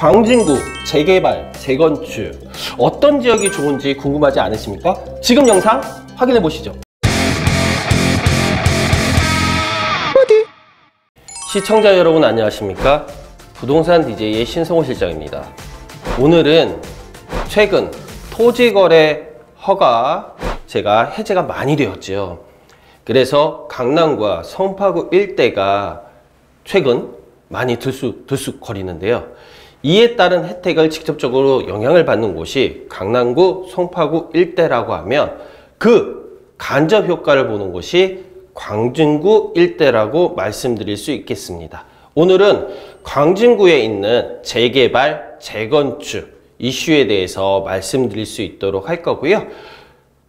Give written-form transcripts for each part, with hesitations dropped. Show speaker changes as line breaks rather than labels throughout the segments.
광진구 재개발, 재건축 어떤 지역이 좋은지 궁금하지 않으십니까? 지금 영상 확인해 보시죠. 시청자 여러분 안녕하십니까? 부동산 DJ의 신성호 실장입니다. 오늘은 최근 토지거래 허가 제가 해제가 많이 되었죠. 그래서 강남과 송파구 일대가 최근 많이 들쑥거리는데요. 이에 따른 혜택을 직접적으로 영향을 받는 곳이 강남구, 송파구 일대라고 하면 그 간접 효과를 보는 곳이 광진구 일대라고 말씀드릴 수 있겠습니다. 오늘은 광진구에 있는 재개발, 재건축 이슈에 대해서 말씀드릴 수 있도록 할 거고요.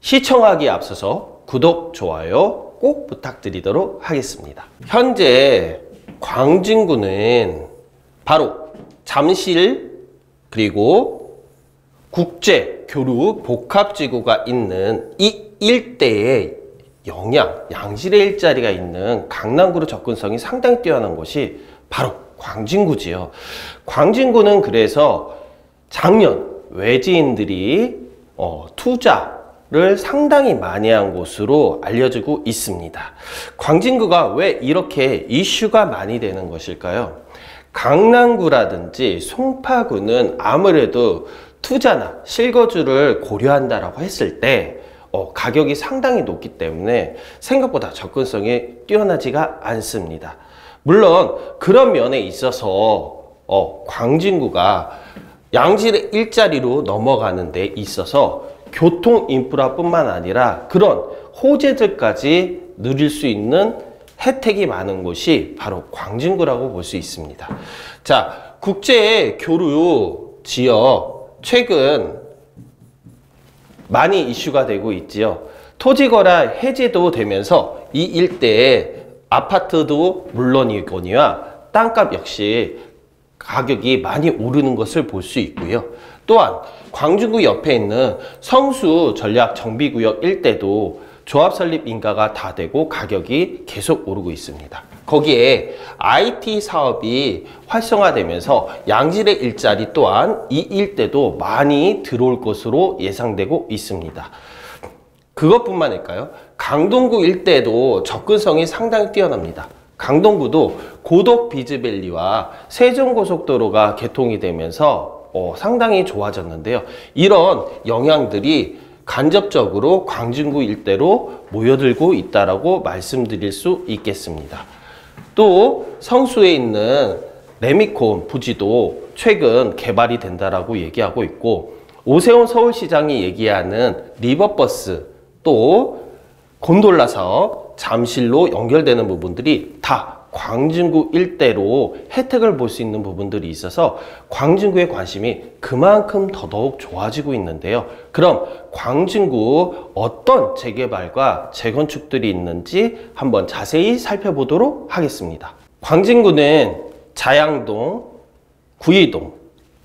시청하기에 앞서서 구독, 좋아요 꼭 부탁드리도록 하겠습니다. 현재 광진구는 바로 잠실 그리고 국제교류 복합지구가 있는 이 일대에 양질의 일자리가 있는 강남구로 접근성이 상당히 뛰어난 곳이 바로 광진구지요. 광진구는 그래서 작년 외지인들이 투자를 상당히 많이 한 곳으로 알려지고 있습니다. 광진구가 왜 이렇게 이슈가 많이 되는 것일까요? 강남구라든지 송파구는 아무래도 투자나 실거주를 고려한다라고 했을 때 가격이 상당히 높기 때문에 생각보다 접근성이 뛰어나지가 않습니다. 물론 그런 면에 있어서 광진구가 양질의 일자리로 넘어가는 데 있어서 교통 인프라뿐만 아니라 그런 호재들까지 누릴 수 있는 혜택이 많은 곳이 바로 광진구라고 볼 수 있습니다. 자, 국제 교류 지역 최근 많이 이슈가 되고 있지요. 토지거래 해제도 되면서 이 일대에 아파트도 물론이거니와 땅값 역시 가격이 많이 오르는 것을 볼 수 있고요. 또한 광진구 옆에 있는 성수 전략정비구역 일대도 조합 설립 인가가 다 되고 가격이 계속 오르고 있습니다. 거기에 IT 사업이 활성화되면서 양질의 일자리 또한 이 일대도 많이 들어올 것으로 예상되고 있습니다. 그것뿐만 아닐까요? 강동구 일대도 접근성이 상당히 뛰어납니다. 강동구도 고덕 비즈밸리와 세종고속도로가 개통이 되면서 상당히 좋아졌는데요. 이런 영향들이 간접적으로 광진구 일대로 모여들고 있다라고 말씀드릴 수 있겠습니다. 또 성수에 있는 레미콘 부지도 최근 개발이 된다라고 얘기하고 있고, 오세훈 서울시장이 얘기하는 리버버스 또 곤돌라 사업 잠실로 연결되는 부분들이 다 광진구 일대로 혜택을 볼 수 있는 부분들이 있어서 광진구의 관심이 그만큼 더더욱 좋아지고 있는데요. 그럼 광진구 어떤 재개발과 재건축들이 있는지 한번 자세히 살펴보도록 하겠습니다. 광진구는 자양동, 구이동,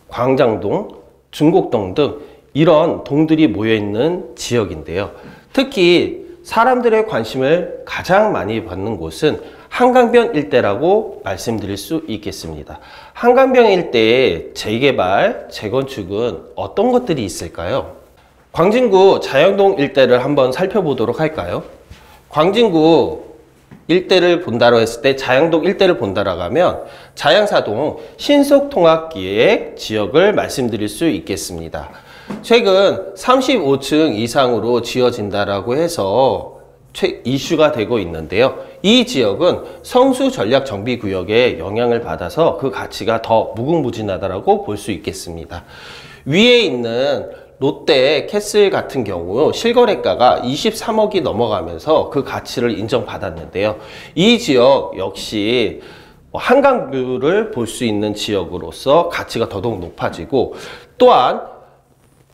광장동, 중곡동 등 이런 동들이 모여있는 지역인데요. 특히 사람들의 관심을 가장 많이 받는 곳은 한강변 일대라고 말씀드릴 수 있겠습니다. 한강변 일대의 재개발, 재건축은 어떤 것들이 있을까요? 광진구 자양동 일대를 한번 살펴보도록 할까요? 광진구 일대를 본다고 했을 때 자양동 일대를 본다라고 하면 자양사동 신속통합기획 지역을 말씀드릴 수 있겠습니다. 최근 35층 이상으로 지어진다라고 해서 이슈가 되고 있는데요. 이 지역은 성수 전략정비구역에 영향을 받아서 그 가치가 더 무궁무진하다고 볼 수 있겠습니다. 위에 있는 롯데 캐슬 같은 경우 실거래가가 23억이 넘어가면서 그 가치를 인정받았는데요. 이 지역 역시 한강뷰를 볼 수 있는 지역으로서 가치가 더더욱 높아지고, 또한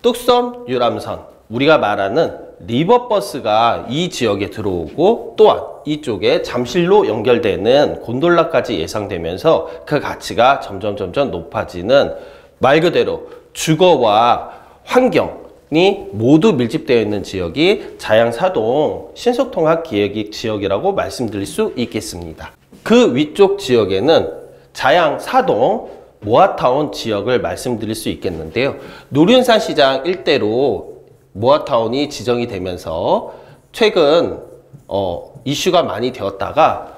뚝섬 유람선, 우리가 말하는 리버버스가 이 지역에 들어오고, 또한 이쪽에 잠실로 연결되는 곤돌라까지 예상되면서 그 가치가 점점 높아지는, 말 그대로 주거와 환경이 모두 밀집되어 있는 지역이 자양사동 신속통합기획 지역이라고 말씀드릴 수 있겠습니다. 그 위쪽 지역에는 자양사동 모아타운 지역을 말씀드릴 수 있겠는데요. 노륜산 시장 일대로 모아타운이 지정이 되면서 최근 이슈가 많이 되었다가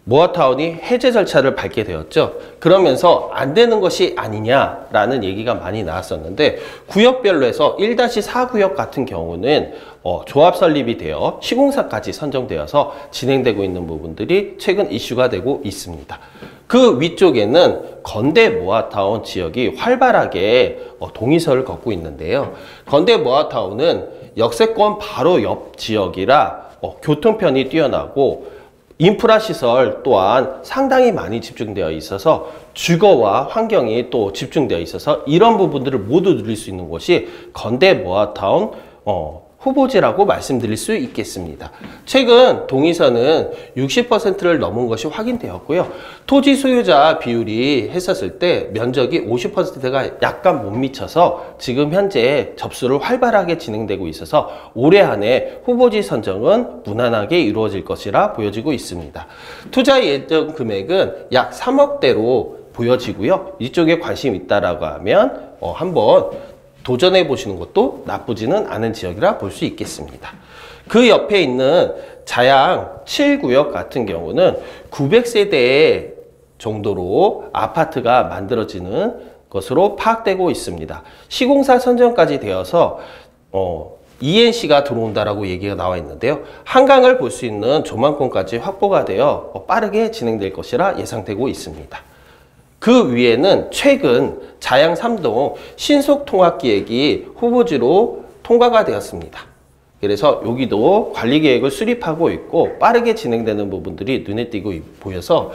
모아타운이 해제 절차를 밟게 되었죠. 그러면서 안 되는 것이 아니냐라는 얘기가 많이 나왔었는데, 구역별로 해서 1-4 구역 같은 경우는 조합 설립이 되어 시공사까지 선정되어서 진행되고 있는 부분들이 최근 이슈가 되고 있습니다. 그 위쪽에는 건대 모아타운 지역이 활발하게 동의서를 걷고 있는데요. 건대 모아타운은 역세권 바로 옆 지역이라 교통편이 뛰어나고 인프라 시설 또한 상당히 많이 집중되어 있어서 주거와 환경이 또 집중되어 있어서 이런 부분들을 모두 누릴 수 있는 곳이 건대 모아타운 후보지라고 말씀드릴 수 있겠습니다. 최근 동의서는 60%를 넘은 것이 확인되었고요. 토지 소유자 비율이 했었을 때 면적이 50%가 약간 못 미쳐서 지금 현재 접수를 활발하게 진행되고 있어서 올해 안에 후보지 선정은 무난하게 이루어질 것이라 보여지고 있습니다. 투자 예정 금액은 약 3억대로 보여지고요. 이쪽에 관심 있다라고 하면 한번 도전해 보시는 것도 나쁘지는 않은 지역이라 볼 수 있겠습니다. 그 옆에 있는 자양 7구역 같은 경우는 900세대 정도로 아파트가 만들어지는 것으로 파악되고 있습니다. 시공사 선정까지 되어서 ENC가 들어온다라고 얘기가 나와 있는데요. 한강을 볼 수 있는 조망권까지 확보가 되어 빠르게 진행될 것이라 예상되고 있습니다. 그 위에는 최근 자양 3동 신속통합기획이 후보지로 통과가 되었습니다. 그래서 여기도 관리계획을 수립하고 있고 빠르게 진행되는 부분들이 눈에 띄고 보여서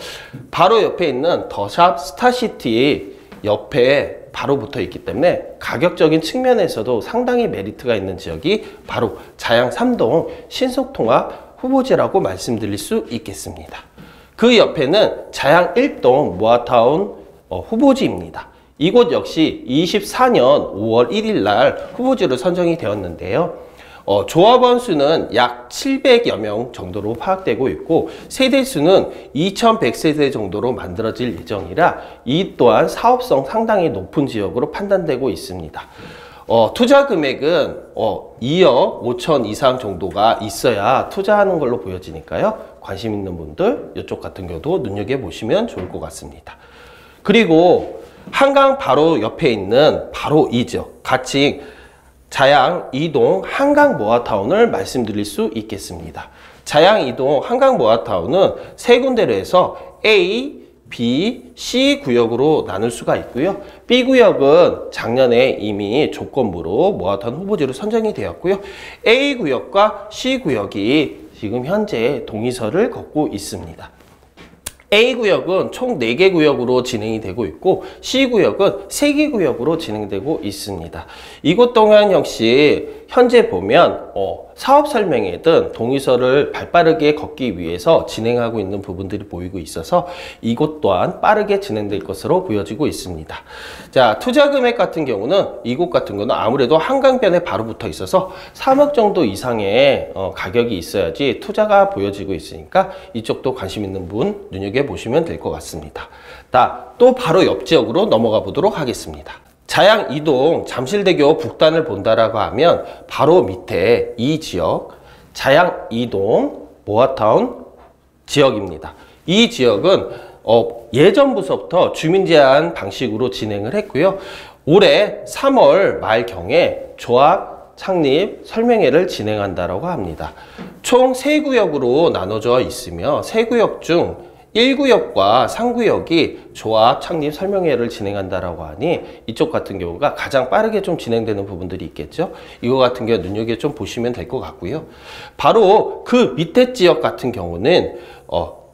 바로 옆에 있는 더샵 스타시티 옆에 바로 붙어 있기 때문에 가격적인 측면에서도 상당히 메리트가 있는 지역이 바로 자양 3동 신속통합 후보지라고 말씀드릴 수 있겠습니다. 그 옆에는 자양 1동 모아타운 후보지입니다. 이곳 역시 24년 5월 1일 날 후보지로 선정이 되었는데요. 조합원 수는 약 700여 명 정도로 파악되고 있고 세대 수는 2100세대 정도로 만들어질 예정이라 이 또한 사업성 상당히 높은 지역으로 판단되고 있습니다. 투자 금액은 2억 5천 이상 정도가 있어야 투자하는 걸로 보여지니까요. 관심 있는 분들 이쪽 같은 경우도 눈여겨보시면 좋을 것 같습니다. 그리고 한강 바로 옆에 있는 바로 이 지역, 가칭 자양 2동 한강 모아타운을 말씀드릴 수 있겠습니다. 자양 2동 한강 모아타운은 세 군데로 해서 A, B, C 구역으로 나눌 수가 있고요. B 구역은 작년에 이미 조건부로 모아타운 후보지로 선정이 되었고요. A 구역과 C 구역이 지금 현재 동의서를 걷고 있습니다. A구역은 총 4개 구역으로 진행이 되고 있고 C구역은 3개 구역으로 진행되고 있습니다. 이곳 동안 역시 현재 보면 사업 설명회든 동의서를 발빠르게 걷기 위해서 진행하고 있는 부분들이 보이고 있어서 이곳 또한 빠르게 진행될 것으로 보여지고 있습니다. 자, 투자 금액 같은 경우는 이곳 같은 경우는 아무래도 한강변에 바로 붙어 있어서 3억 정도 이상의 가격이 있어야지 투자가 보여지고 있으니까 이쪽도 관심 있는 분 눈여겨보시면 될 것 같습니다. 또 바로 옆 지역으로 넘어가 보도록 하겠습니다. 자양 2동 잠실대교 북단을 본다라고 하면 바로 밑에 이 지역 자양 2동 모아타운 지역입니다. 이 지역은 예전부터 주민 제한 방식으로 진행을 했고요. 올해 3월 말경에 조합 창립 설명회를 진행한다라고 합니다. 총 3구역으로 나눠져 있으며 3구역 중 1구역과 3구역이 조합 창립 설명회를 진행한다라고 하니 이쪽 같은 경우가 가장 빠르게 좀 진행되는 부분들이 있겠죠. 이거 같은 경우 눈여겨 좀 보시면 될 것 같고요. 바로 그 밑에 지역 같은 경우는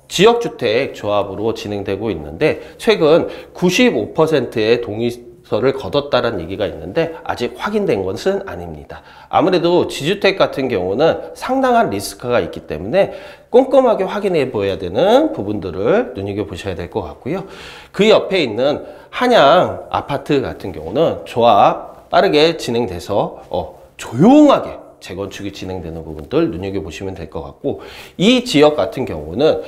지역주택 조합으로 진행되고 있는데 최근 95%의 동의서를 거뒀다는 얘기가 있는데 아직 확인된 것은 아닙니다. 아무래도 지주택 같은 경우는 상당한 리스크가 있기 때문에 꼼꼼하게 확인해 보아야 되는 부분들을 눈여겨보셔야 될 것 같고요. 그 옆에 있는 한양 아파트 같은 경우는 조합 빠르게 진행돼서 조용하게 재건축이 진행되는 부분들 눈여겨보시면 될 것 같고 이 지역 같은 경우는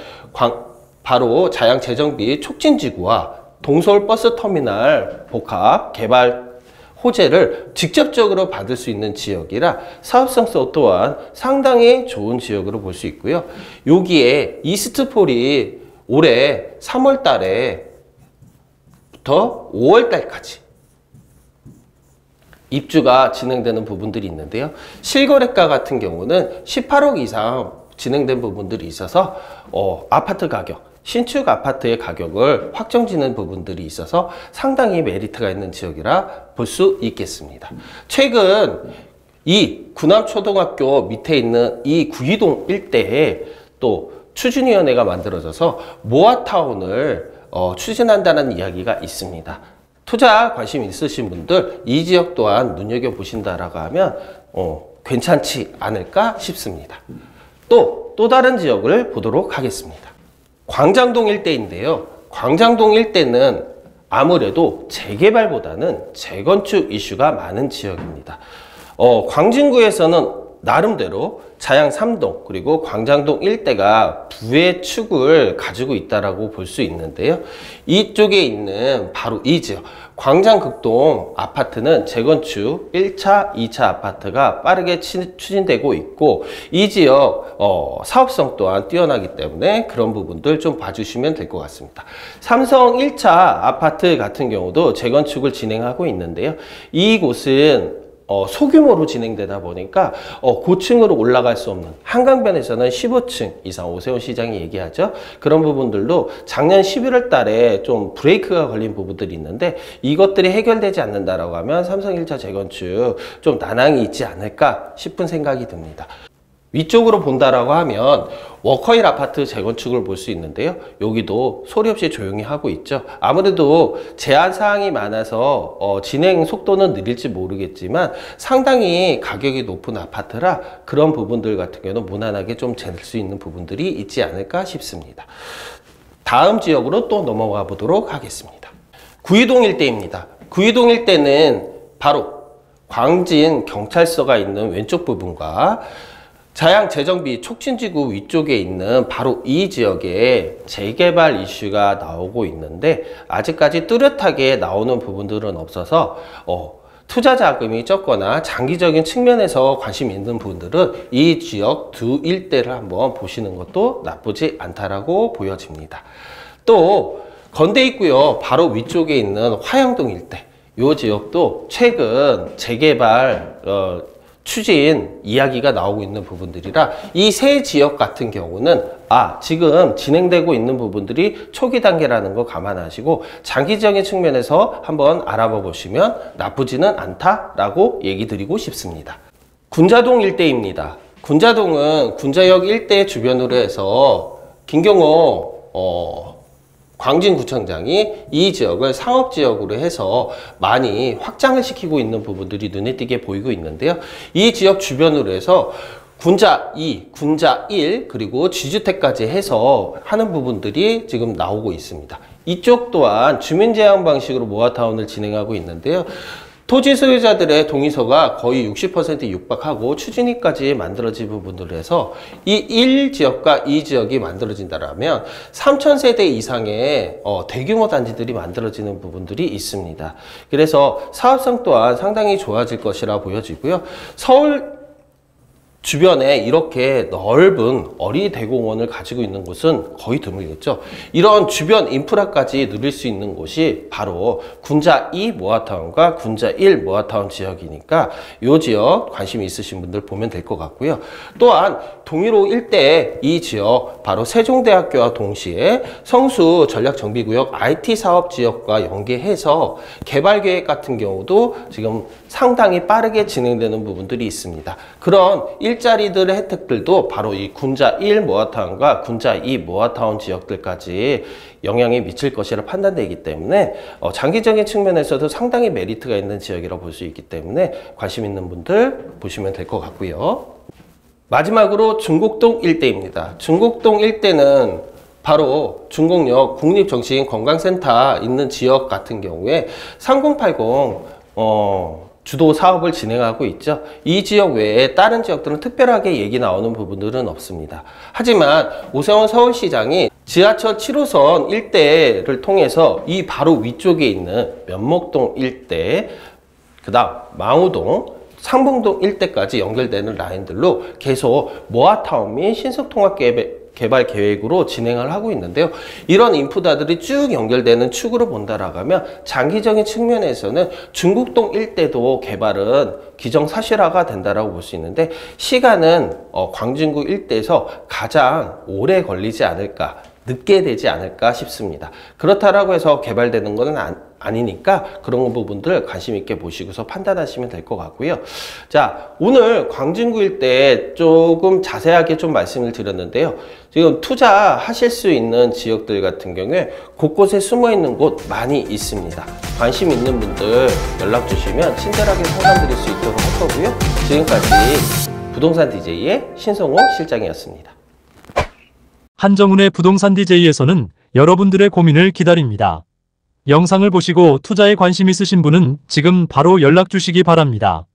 바로 자양 재정비 촉진지구와 동서울 버스터미널 복합 개발 호재를 직접적으로 받을 수 있는 지역이라 사업성도 또한 상당히 좋은 지역으로 볼 수 있고요. 여기에 이스트폴이 올해 3월 달에부터 5월 달까지 입주가 진행되는 부분들이 있는데요. 실거래가 같은 경우는 18억 이상 진행된 부분들이 있어서 아파트 가격, 신축 아파트의 가격을 확정짓는 부분들이 있어서 상당히 메리트가 있는 지역이라 볼 수 있겠습니다. 최근 이 구남초등학교 밑에 있는 이 구이동 일대에 또 추진위원회가 만들어져서 모아타운을 추진한다는 이야기가 있습니다. 투자 관심 있으신 분들 이 지역 또한 눈여겨보신다라고 하면 괜찮지 않을까 싶습니다. 또 다른 지역을 보도록 하겠습니다. 광장동 일대인데요. 광장동 일대는 아무래도 재개발보다는 재건축 이슈가 많은 지역입니다. 광진구에서는 나름대로 자양 3동 그리고 광장동 일대가 부의 축을 가지고 있다라고 볼 수 있는데요. 이쪽에 있는 바로 이 지역 광장극동 아파트는 재건축 1차, 2차 아파트가 빠르게 추진되고 있고 이 지역 사업성 또한 뛰어나기 때문에 그런 부분들 좀 봐주시면 될 것 같습니다. 삼성 1차 아파트 같은 경우도 재건축을 진행하고 있는데요. 이곳은 소규모로 진행되다 보니까 고층으로 올라갈 수 없는 한강변에서는 15층 이상 오세훈 시장이 얘기하죠. 그런 부분들도 작년 11월 달에 좀 브레이크가 걸린 부분들이 있는데 이것들이 해결되지 않는다라고 하면 삼성 1차 재건축 좀 난항이 있지 않을까 싶은 생각이 듭니다. 위쪽으로 본다라고 하면 워커힐 아파트 재건축을 볼 수 있는데요. 여기도 소리 없이 조용히 하고 있죠. 아무래도 제한 사항이 많아서 진행 속도는 느릴지 모르겠지만 상당히 가격이 높은 아파트라 그런 부분들 같은 경우는 무난하게 좀 잴 수 있는 부분들이 있지 않을까 싶습니다. 다음 지역으로 또 넘어가 보도록 하겠습니다. 구이동 일대입니다. 구이동 일대는 바로 광진 경찰서가 있는 왼쪽 부분과 자양 재정비 촉진지구 위쪽에 있는 바로 이 지역에 재개발 이슈가 나오고 있는데 아직까지 뚜렷하게 나오는 부분들은 없어서 투자 자금이 적거나 장기적인 측면에서 관심 있는 분들은 이 지역 두 일대를 한번 보시는 것도 나쁘지 않다라고 보여집니다. 또 건대 있고요. 바로 위쪽에 있는 화양동 일대 이 지역도 최근 재개발 추진 이야기가 나오고 있는 부분들이라 이 세 지역 같은 경우는 지금 진행되고 있는 부분들이 초기 단계라는 거 감안하시고 장기적인 측면에서 한번 알아봐 보시면 나쁘지는 않다라고 얘기 드리고 싶습니다. 군자동 일대입니다. 군자동은 군자역 일대 주변으로 해서 김경호 광진구청장이 이 지역을 상업지역으로 해서 많이 확장을 시키고 있는 부분들이 눈에 띄게 보이고 있는데요. 이 지역 주변으로 해서 군자 2, 군자 1, 그리고 G주택까지 해서 하는 부분들이 지금 나오고 있습니다. 이쪽 또한 주민제한 방식으로 모아타운을 진행하고 있는데요. 토지 소유자들의 동의서가 거의 60% 육박하고 추진위까지 만들어진 부분들을 해서 이 1지역과 2지역이 만들어진다면 3,000세대 이상의 대규모 단지들이 만들어지는 부분들이 있습니다. 그래서 사업성 또한 상당히 좋아질 것이라 보여지고요. 서울 주변에 이렇게 넓은 어린이 대공원을 가지고 있는 곳은 거의 드물겠죠. 이런 주변 인프라까지 누릴 수 있는 곳이 바로 군자 2 모아타운과 군자 1 모아타운 지역이니까 이 지역 관심이 있으신 분들 보면 될 것 같고요. 또한 동일호 일대 이 지역 바로 세종대학교와 동시에 성수 전략정비구역 IT 사업 지역과 연계해서 개발 계획 같은 경우도 지금 상당히 빠르게 진행되는 부분들이 있습니다. 그런 일자리들의 혜택들도 바로 이 군자 1 모아타운과 군자 2 모아타운 지역들까지 영향이 미칠 것이라 판단되기 때문에 장기적인 측면에서도 상당히 메리트가 있는 지역이라고 볼 수 있기 때문에 관심 있는 분들 보시면 될 것 같고요. 마지막으로 중곡동 일대입니다. 중곡동 일대는 바로 중곡역 국립정신건강센터 있는 지역 같은 경우에 3080 주도 사업을 진행하고 있죠. 이 지역 외에 다른 지역들은 특별하게 얘기 나오는 부분들은 없습니다. 하지만 오세훈 서울시장이 지하철 7호선 일대를 통해서 이 바로 위쪽에 있는 면목동 일대, 그 다음 망우동, 상봉동 일대까지 연결되는 라인들로 계속 모아타운 및 신속통합개발 계획으로 진행을 하고 있는데요. 이런 인프라들이 쭉 연결되는 축으로 본다라고 하면 장기적인 측면에서는 중국동 일대도 개발은 기정사실화가 된다라고 볼 수 있는데, 시간은 광진구 일대에서 가장 오래 걸리지 않을까, 늦게 되지 않을까 싶습니다. 그렇다라고 해서 개발되는 것은 아니니까 그런 부분들 관심 있게 보시고서 판단하시면 될 것 같고요. 자, 오늘 광진구 일대 조금 자세하게 좀 말씀을 드렸는데요. 지금 투자하실 수 있는 지역들 같은 경우에 곳곳에 숨어 있는 곳 많이 있습니다. 관심 있는 분들 연락 주시면 친절하게 상담드릴 수 있도록 할 거고요. 지금까지 부동산 DJ의 신성호 실장이었습니다.
한정훈의 부동산 DJ에서는 여러분들의 고민을 기다립니다. 영상을 보시고 투자에 관심 있으신 분은 지금 바로 연락 주시기 바랍니다.